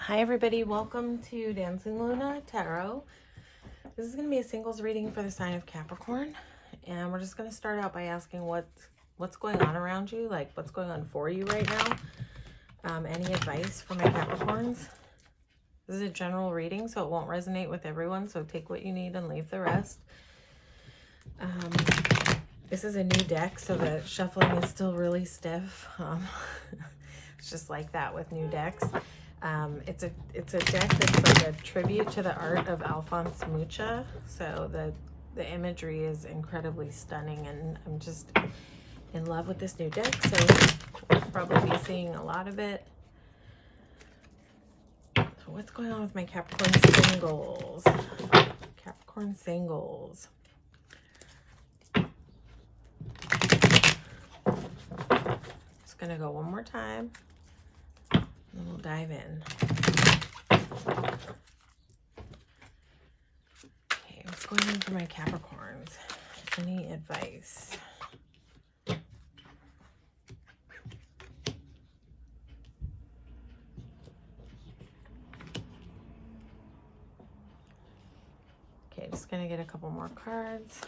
Hi everybody, welcome to Dancingluna Tarot. This is going to be a singles reading for the sign of Capricorn, and we're just going to start out by asking what's going on around you, like what's going on for you right now. Any advice for my Capricorns? This is a general reading, so it won't resonate with everyone, so take what you need and leave the rest. This is a new deck, so the shuffling is still really stiff. It's just like that with new decks. It's a deck that's like a tribute to the art of Alphonse Mucha. So the imagery is incredibly stunning, and I'm just in love with this new deck. So we'll probably be seeing a lot of it. So what's going on with my Capricorn singles? Capricorn singles. Just gonna go one more time. And we'll dive in. Okay, what's going on for my Capricorns? Any advice? Okay, just gonna get a couple more cards.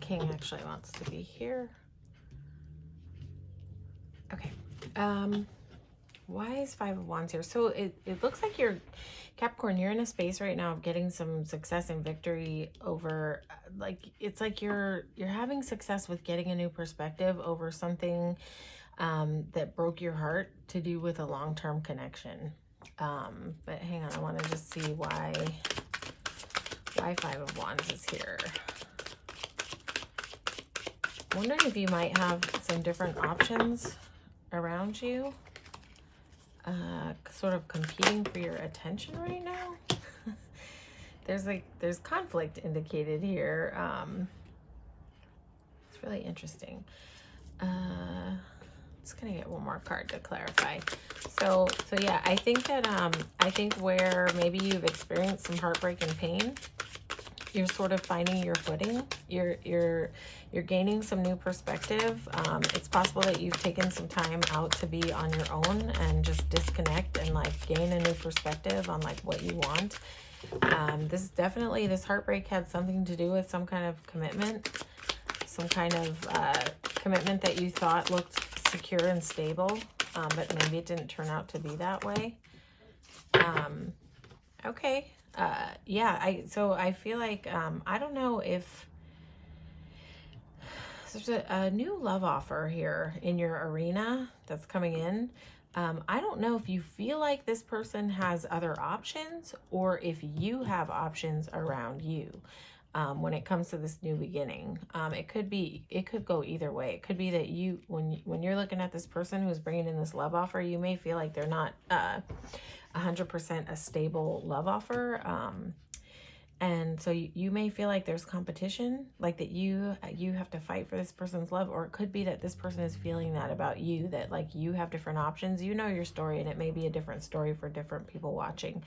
King actually wants to be here. Okay. Why is Five of Wands here? So it looks like you're, Capricorn, you're in a space right now of getting some success and victory over, like, it's like you're having success with getting a new perspective over something that broke your heart to do with a long-term connection. But hang on, I want to just see why Five of Wands is here. Wondering if you might have some different options around you, sort of competing for your attention right now. There's conflict indicated here. It's really interesting. Just gonna get one more card to clarify. So yeah, I think that I think where maybe you've experienced some heartbreak and pain, you're sort of finding your footing. You're gaining some new perspective. It's possible that you've taken some time out to be on your own and just disconnect and like gain a new perspective on like what you want. This heartbreak had something to do with some kind of commitment, some kind of commitment that you thought looked secure and stable, but maybe it didn't turn out to be that way. Okay. Yeah, I feel like, I don't know if there's a new love offer here in your arena that's coming in. I don't know if you feel like this person has other options or if you have options around you. When it comes to this new beginning, it could go either way. It could be that you, when you're looking at this person who's bringing in this love offer, you may feel like they're not 100% a stable love offer, and so you may feel like there's competition, like that you have to fight for this person's love, or it could be that this person is feeling that about you, that like you have different options. You know your story, and it may be a different story for different people watching.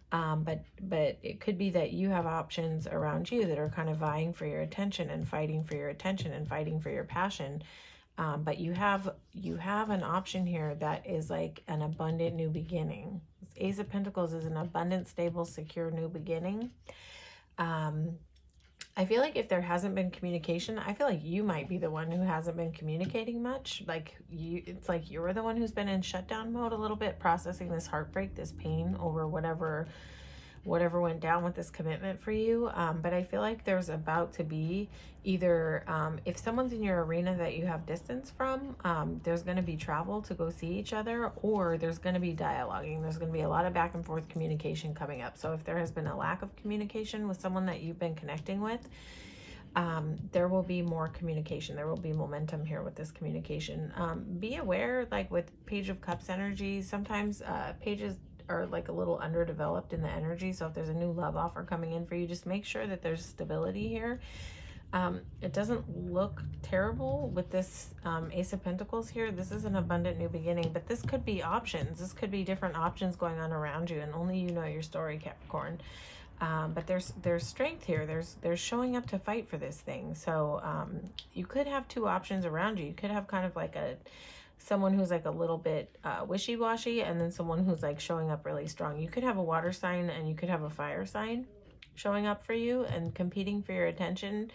But it could be that you have options around you that are kind of vying for your attention and fighting for your attention and fighting for your passion. But you have an option here that is like an abundant new beginning. This Ace of Pentacles is an abundant, stable, secure new beginning. I feel like if there hasn't been communication, I feel like you might be the one who hasn't been communicating much. Like it's like you're the one who's been in shutdown mode a little bit, processing this heartbreak, this pain over whatever went down with this commitment for you. But I feel like there's about to be either, if someone's in your arena that you have distance from, there's going to be travel to go see each other, or there's going to be dialoguing. There's going to be a lot of back and forth communication coming up. So if there has been a lack of communication with someone that you've been connecting with, there will be more communication. There will be momentum here with this communication. Be aware, like with Page of Cups energy, sometimes pages are like a little underdeveloped in the energy. So if there's a new love offer coming in for you, just make sure that there's stability here. It doesn't look terrible with this Ace of Pentacles here. This is an abundant new beginning, but this could be options. This could be different options going on around you, and only you know your story, Capricorn. But there's strength here. There's showing up to fight for this thing. So you could have two options around you. You could have kind of like someone who's like a little bit wishy-washy, and then someone who's like showing up really strong. You could have a water sign and you could have a fire sign showing up for you and competing for your attention.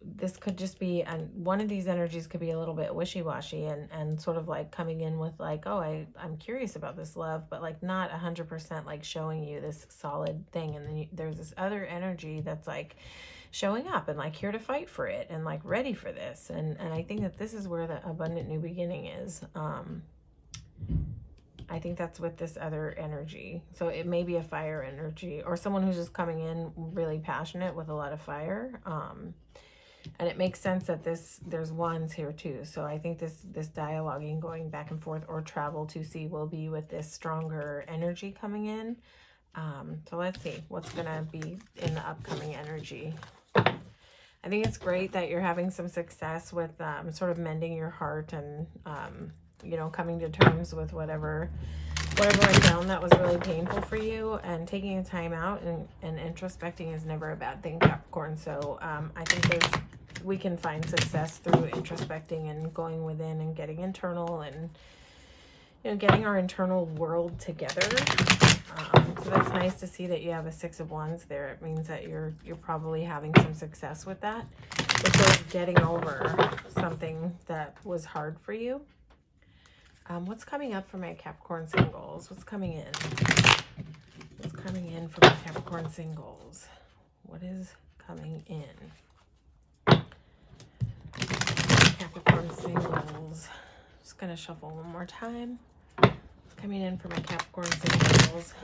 This could just be, and one of these energies could be a little bit wishy-washy and sort of like coming in with like, oh, I'm curious about this love, but like not 100% like showing you this solid thing. And then there's this other energy that's like showing up and like here to fight for it and like ready for this. And I think that this is where the abundant new beginning is. I think that's with this other energy. So it may be a fire energy or someone who's just coming in really passionate with a lot of fire. And it makes sense that there's wands here too. So I think this dialoguing, going back and forth, or travel to see, will be with this stronger energy coming in. So let's see what's gonna be in the upcoming energy. I think it's great that you're having some success with sort of mending your heart and you know, coming to terms with whatever went down that was really painful for you, and taking a time out and introspecting is never a bad thing, Capricorn. So I think we can find success through introspecting and going within and getting internal and, you know, getting our internal world together. So that's nice to see that you have a 6 of Wands there. It means that you're probably having some success with that. It's sort of getting over something that was hard for you. What's coming up for my Capricorn singles? What's coming in? What's coming in for my Capricorn singles? What is coming in? Capricorn singles. Just going to shuffle one more time. What's coming in for my Capricorn singles?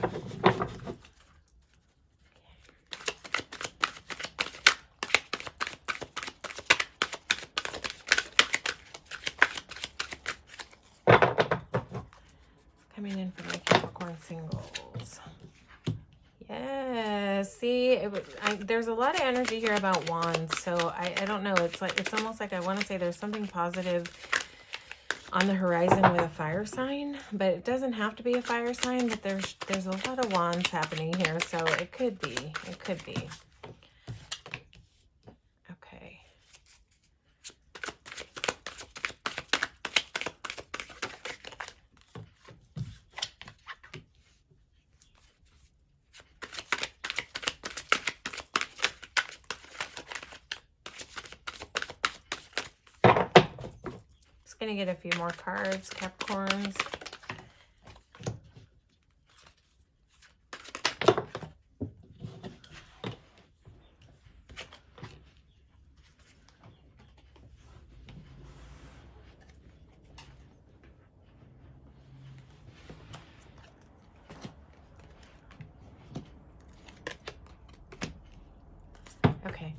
Coming in for my Capricorn singles. Yes, see, there's a lot of energy here about wands, so I don't know. It's almost like I want to say there's something positive on the horizon with a fire sign, but it doesn't have to be a fire sign. But there's a lot of wands happening here, so it could be. It could be. Okay. Gonna get a few more cards, Capricorns. Okay.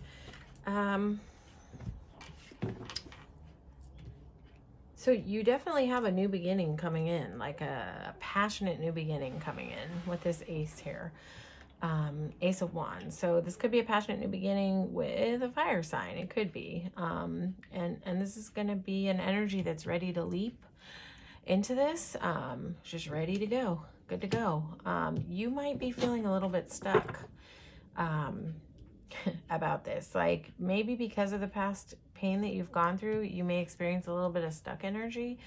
So you definitely have a new beginning coming in, like a passionate new beginning coming in with this ace here. Ace of Wands. So this could be a passionate new beginning with a fire sign. It could be. And this is going to be an energy that's ready to leap into this. Just ready to go. Good to go. You might be feeling a little bit stuck about this. Like maybe because of the past pain that you've gone through, you may experience a little bit of stuck energy.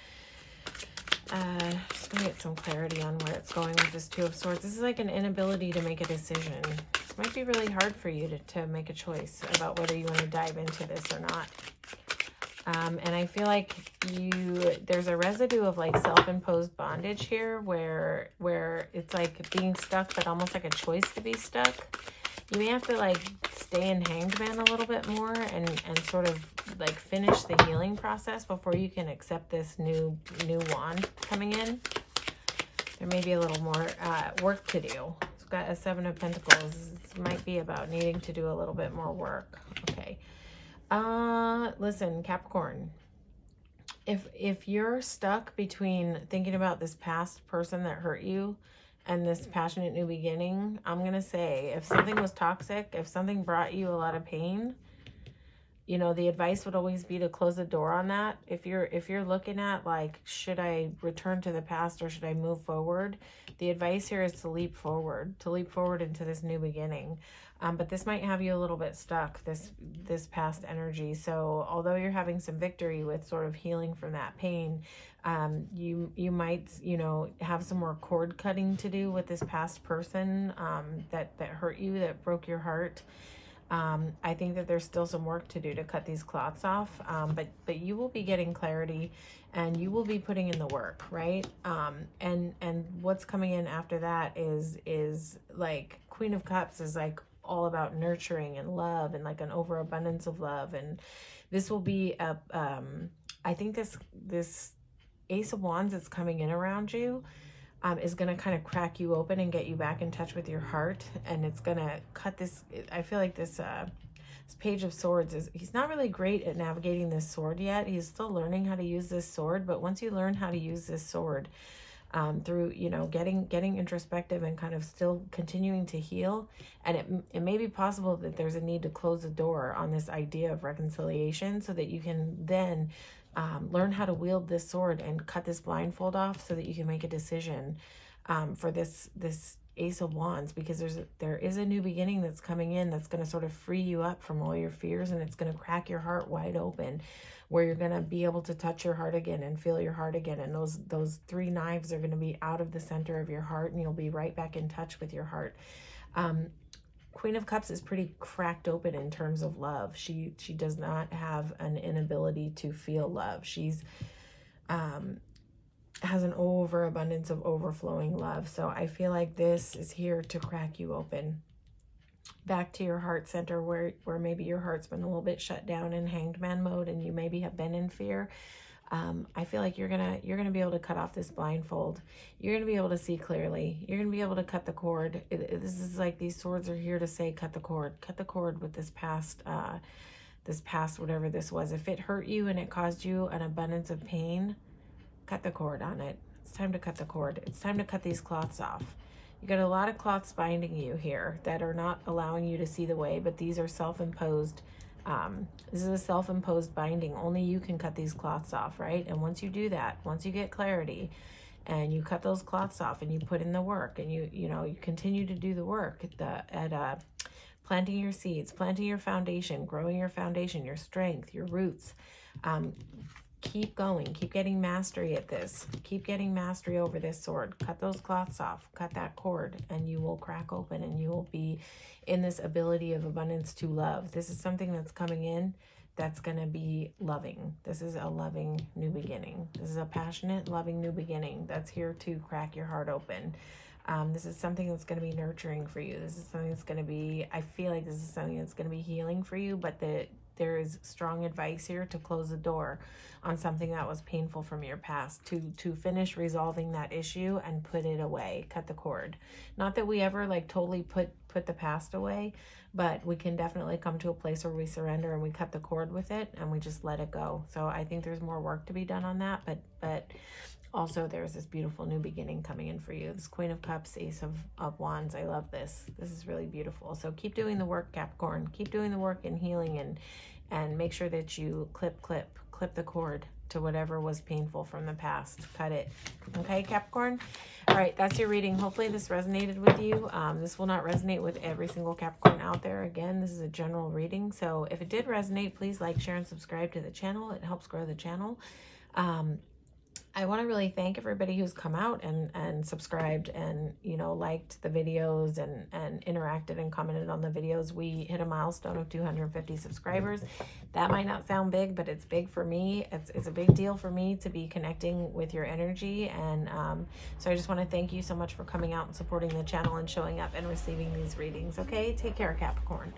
Just gonna get some clarity on where it's going with this Two of Swords. This is like an inability to make a decision. It might be really hard for you to make a choice about whether you want to dive into this or not. And I feel like there's a residue of like self-imposed bondage here where it's like being stuck, but almost like a choice to be stuck. You may have to like stay in hanged man a little bit more and sort of like finish the healing process before you can accept this new wand coming in. There may be a little more work to do. It's got a 7 of Pentacles. This might be about needing to do a little bit more work. Okay. Listen, Capricorn. if you're stuck between thinking about this past person that hurt you and this passionate new beginning, I'm going to say if something was toxic, if something brought you a lot of pain, you know, the advice would always be to close the door on that. If you're looking at like, should I return to the past or should I move forward? The advice here is to leap forward into this new beginning. But this might have you a little bit stuck, this past energy. So although you're having some victory with sort of healing from that pain, you might, you know, have some more cord cutting to do with this past person that hurt you, that broke your heart. I think that there's still some work to do to cut these clots off, but you will be getting clarity and you will be putting in the work, right? And what's coming in after that is like Queen of Cups is like all about nurturing and love and like an overabundance of love. And this will be I think this Ace of Wands that's coming in around you is going to kind of crack you open and get you back in touch with your heart. And it's going to cut this. I feel like this Page of Swords he's not really great at navigating this sword yet. He's still learning how to use this sword. But once you learn how to use this sword through, you know, getting introspective and kind of still continuing to heal, and it may be possible that there's a need to close the door on this idea of reconciliation so that you can then learn how to wield this sword and cut this blindfold off so that you can make a decision for this Ace of Wands, because there is a new beginning that's coming in that's going to sort of free you up from all your fears, and it's going to crack your heart wide open, where you're going to be able to touch your heart again and feel your heart again. And those three knives are going to be out of the center of your heart, and you'll be right back in touch with your heart. Queen of Cups is pretty cracked open in terms of love. She does not have an inability to feel love. She's has an overabundance of overflowing love. So I feel like this is here to crack you open back to your heart center, where maybe your heart's been a little bit shut down in hanged man mode and you maybe have been in fear. I feel like you're gonna be able to cut off this blindfold. You're gonna be able to see clearly. You're gonna be able to cut the cord. This is like these swords are here to say, cut the cord with this past whatever this was. If it hurt you and it caused you an abundance of pain, cut the cord on it. It's time to cut the cord. It's time to cut these cloths off. You got a lot of cloths binding you here that are not allowing you to see the way, but these are self-imposed. This is a self-imposed binding. Only you can cut these cloths off, right? And once you do that, once you get clarity and you cut those cloths off and you put in the work and you continue to do the work at planting your seeds, planting your foundation, growing your foundation, your strength, your roots, keep going, keep getting mastery at this, keep getting mastery over this sword. Cut those cloths off, cut that cord, and you will crack open and you will be in this ability of abundance to love. This is something that's coming in that's going to be loving. This is a loving new beginning. This is a passionate, loving new beginning that's here to crack your heart open. This is something that's going to be nurturing for you. This is something that's going to be, I feel like this is something that's going to be healing for you, but there is strong advice here to close the door on something that was painful from your past, to finish resolving that issue and put it away, cut the cord. Not that we ever like totally put the past away, but we can definitely come to a place where we surrender and we cut the cord with it and we just let it go. So I think there's more work to be done on that, but also there's this beautiful new beginning coming in for you. This Queen of Cups, Ace of Wands. I love this. This is really beautiful. So keep doing the work, Capricorn. Keep doing the work in healing and make sure that you clip the cord to whatever was painful from the past. Cut it. Okay, Capricorn? All right, that's your reading. Hopefully this resonated with you. This will not resonate with every single Capricorn out there. Again, this is a general reading. So if it did resonate, please like, share, and subscribe to the channel. It helps grow the channel. I want to really thank everybody who's come out and subscribed and, liked the videos and interacted and commented on the videos. We hit a milestone of 250 subscribers. That might not sound big, but it's big for me. It's a big deal for me to be connecting with your energy. And so I just want to thank you so much for coming out and supporting the channel and showing up and receiving these readings. Okay, take care, Capricorn.